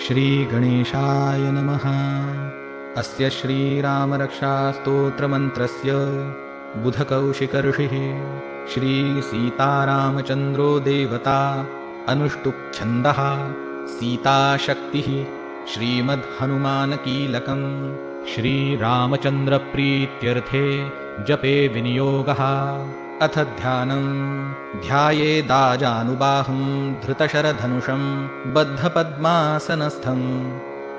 श्रीगणेशाय नमः। अस्य श्रीरामरक्षास्तोत्रमन्त्रस्य बुधकौशिकऋषिः श्रीसीतारामचन्द्रो देवता अनुष्टुप्छन्दः सीताशक्तिः श्रीमद्हनुमानकीलकम् श्रीरामचन्द्रप्रीत्यर्थे जपे विनियोगः। अथ ध्यानम् ध्यायेदाजानुबाहुं धृतशरधनुषं बद्धपद्मासनस्थं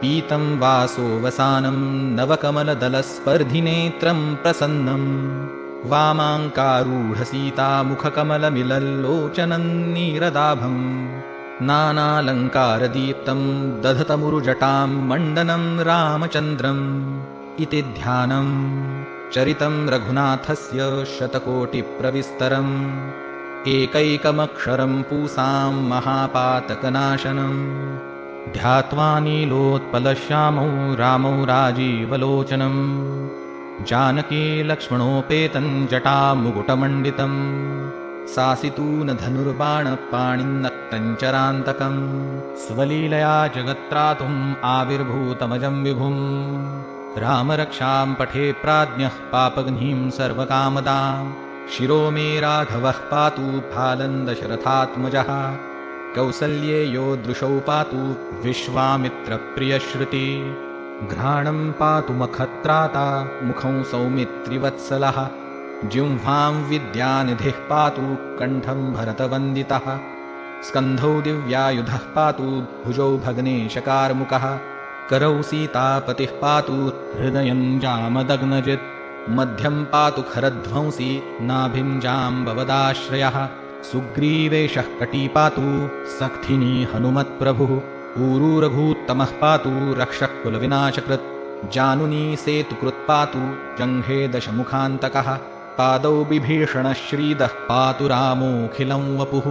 पीतं वासोवसानं नवकमलदलस्पर्धिनेत्रं प्रसन्नं वामाङ्कारूढसीतामुखकमलमिलल्लोचनं नीरदाभं नानालङ्कारदीप्तं दधतमुरुजटां मण्डनं रामचन्द्रम् इति ध्यानम्। चरितं रघुनाथस्य शतकोटिप्रविस्तरम् एकैकमक्षरं पूसां महापातकनाशनं ध्यात्वा नीलोत्पलश्यामौ रामौ राजीवलोचनं जानकी लक्ष्मणोपेतं जटामुकुटमण्डितं सासितूनधनुर्बाणपाणिन्नक्तं चरान्तकं स्वलीलया जगत्त्रातुम् आविर्भूतमजं विभुम् रामरक्षां पठे प्राज्ञः पापघ्नीं सर्वकामदां शिरो मे राघवः पातु फालं दशरथात्मजः कौसल्येयो दृशौ पातु विश्वामित्रप्रियश्रुति घ्राणं पातु मखत्राता मुखं सौमित्रिवत्सलः जिह्वां विद्यानिधिः पातु कण्ठं भरतवन्दितः स्कन्धौ दिव्यायुधः पातु भुजौ भग्नेशकार्मुकः करौ सीतापतिः पातु हृदयं जामदग्नजित् मध्यं पातु खरध्वंसी नाभिं जाम्बवदाश्रयः सुग्रीवेशः कटी पातु सक्थिनी हनुमत्प्रभुः ऊरूरघूत्तमः पातु रक्षः कुलविनाशकृत् जानुनी सेतुकृत् पातु जङ्घे दशमुखान्तकः पादौ बिभीषणः श्रीदः पातु रामोऽखिलं वपुः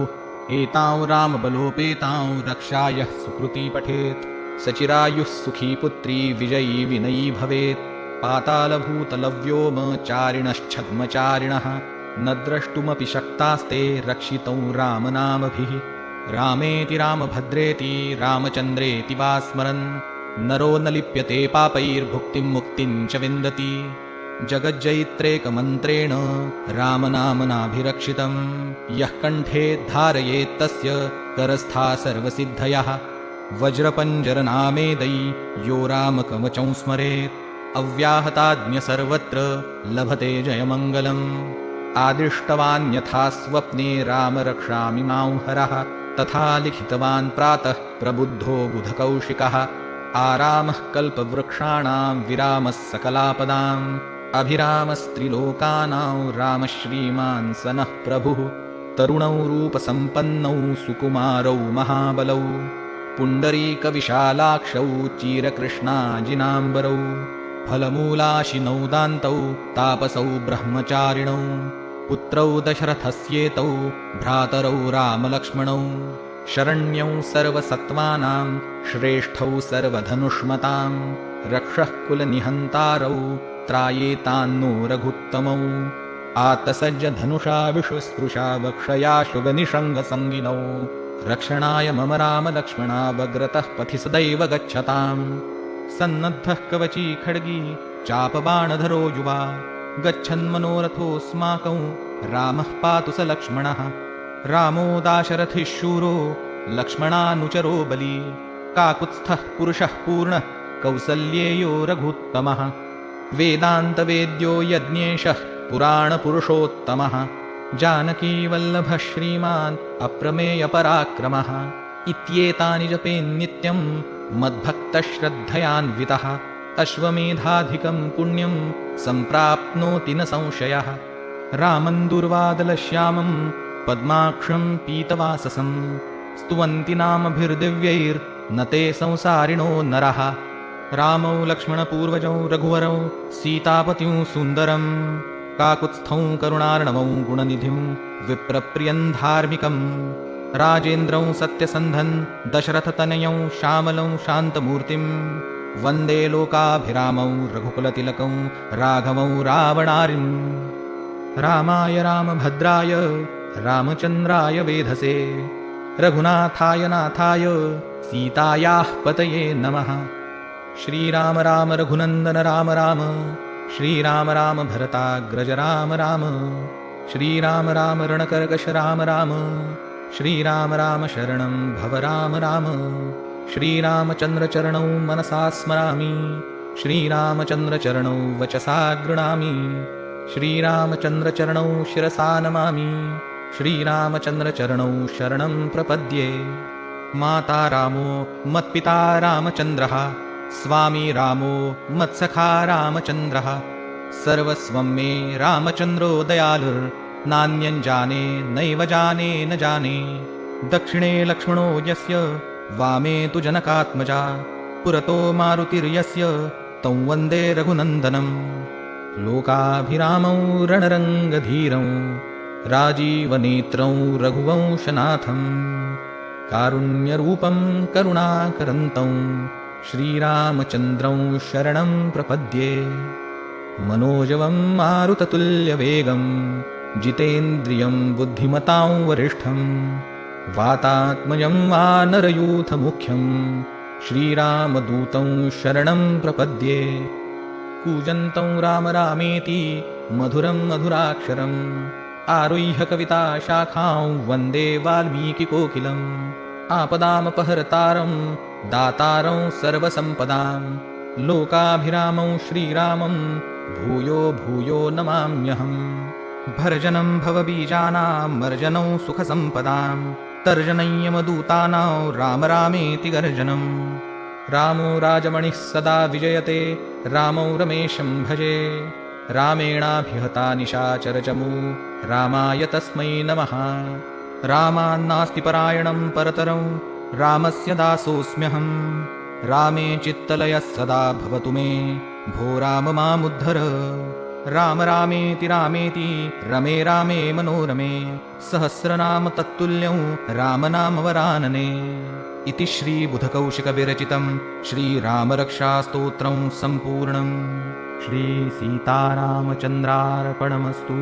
एतां रामबलोपेतां रक्षायः सुकृती पठेत् सचिरायुः सुखी पुत्री विजयी विनयी भवेत् पातालभूतलव्योमचारिणश्छद्मचारिणः न द्रष्टुमपि शक्तास्ते रक्षितौ रामनामभिः रामेति रामभद्रेति रामचन्द्रेति वा स्मरन् नरो न लिप्यते पापैर्भुक्तिं मुक्तिं च विन्दति जगज्जयित्रेकमन्त्रेण रामनामनाभिरक्षितं यः कण्ठे धारयेत्तस्य करस्था सर्वसिद्धयः वज्रपञ्जरनामेदै यो रामकवचं स्मरेत् अव्याहताज्ञ सर्वत्र लभते जयमङ्गलम् आदिष्टवान्यथा स्वप्ने राम रक्षामि मां हरः तथा लिखितवान् प्रातः प्रबुद्धो बुधकौशिकः आरामः कल्पवृक्षाणां विरामः सकलापदाम् अभिरामस्त्रिलोकानां रामः श्रीमान् स नः प्रभुः तरुणौ रूपसम्पन्नौ सुकुमारौ महाबलौ पुण्डरीकविशालाक्षौ चीरकृष्णाजिनाम्बरौ फलमूलाशिनौ दान्तौ तापसौ ब्रह्मचारिणौ पुत्रौ दशरथस्येतौ भ्रातरौ रामलक्ष्मणौ शरण्यौ सर्वसत्त्वानां श्रेष्ठौ सर्वधनुष्मतां रक्षः कुलनिहन्तारौ त्रायेतान्नो रघुत्तमौ आत्तसज्जधनुषा विशुस्पृशा वक्षया शुभनिषङ्गसङ्गिनौ रक्षणाय मम रामलक्ष्मणावग्रतः पथि सदैव गच्छताम् सन्नद्धः कवची खड्गी चापबाणधरो युवा गच्छन्मनोरथोऽस्माकं रामः पातु स लक्ष्मणः रामो दाशरथिः शूरो लक्ष्मणानुचरो बली काकुत्स्थः पुरुषः पूर्णः कौसल्येयो रघुत्तमः वेदान्तवेद्यो यज्ञेशः पुराणपुरुषोत्तमः जानकीवल्लभः श्रीमान् अप्रमेयपराक्रमः इत्येतानि जपेन्नित्यं मद्भक्तश्रद्धयान्वितः अश्वमेधाधिकं पुण्यं सम्प्राप्नोति न संशयः रामं दुर्वादलश्यामं पद्माक्षं पीतवाससं स्तुवन्ति नामभिर्दिव्यैर्न ते संसारिणो नरः रामौ लक्ष्मणपूर्वजौ रघुवरौ सीतापतिं सुन्दरम् काकुत्स्थौ करुणार्णवौ गुणनिधिं विप्रप्रियं धार्मिकं राजेन्द्रौ सत्यसन्धन् दशरथतनयौ श्यामलौ शान्तमूर्तिं वन्दे लोकाभिरामौ रघुकुलतिलकौ राघवौ रावणारिम् रामाय रामभद्राय रामचन्द्राय वेधसे रघुनाथाय नाथाय सीतायाः पतये नमः। श्रीराम राम रघुनन्दन राम राम, श्रीराम राम भरताग्रज राम राम, श्रीराम राम रणकर्कश राम राम, श्रीराम राम शरणं भव राम राम। श्रीरामचन्द्रचरणौ मनसा स्मरामि, श्रीरामचन्द्रचरणौ वचसा गृह्णामि, श्रीरामचन्द्रचरणौ शिरसा नमामि, श्रीरामचन्द्रचरणौ शरणं प्रपद्ये। माता रामो मत्पिता रामचन्द्रः, स्वामी रामो मत्सखा रामचन्द्रः, सर्वस्वं मे रामचन्द्रो दयालुर्नान्यं जाने नैव जाने न जाने। दक्षिणे लक्ष्मणो यस्य, वामे तु जनकात्मजा, पुरतो मारुतिर्यस्य तं वन्दे रघुनन्दनं। लोकाभिरामौ रणरङ्गधीरं, राजीवनेत्रं रघुवंशनाथं, कारुण्यरूपं करुणाकरन्तं श्रीरामचन्द्रं शरणं प्रपद्ये। मनोजवं मारुततुल्यवेगं, जितेन्द्रियं बुद्धिमतां वरिष्ठं, वातात्मजं वानरयूथमुख्यं श्रीरामदूतं शरणं प्रपद्ये। कूजन्तं राम रामेति मधुरं मधुराक्षरम्, आरुह्य कविताशाखां वन्दे वाल्मीकिकोकिलम्। आपदामपहर्तारं दातारं सर्वसम्पदां, लोकाभिरामं श्रीरामं भूयो भूयो नमाम्यहम्। भर्जनं भवबीजानां मर्जनं सुखसम्पदां, तर्जनं यमदूतानां राम रामेति गर्जनम्। रामो राजमणिः सदा विजयते, रामौ रमेशं भजे, रामेणाभिहता निशाचरचमू रामाय तस्मै नमः। रामान्नास्ति परायणं परतरं, रामस्य दासोऽस्म्यहम्। रामे चित्तलयः सदा भवतु मे, भो राम मामुद्धर। राम रामेति रामेति रमे रामे मनोरमे, सहस्रनाम तत्तुल्यं रामनामवरानने। इति श्रीबुधकौशिकविरचितं श्रीरामरक्षास्तोत्रं सम्पूर्णम्। श्रीसीतारामचन्द्रार्पणमस्तु।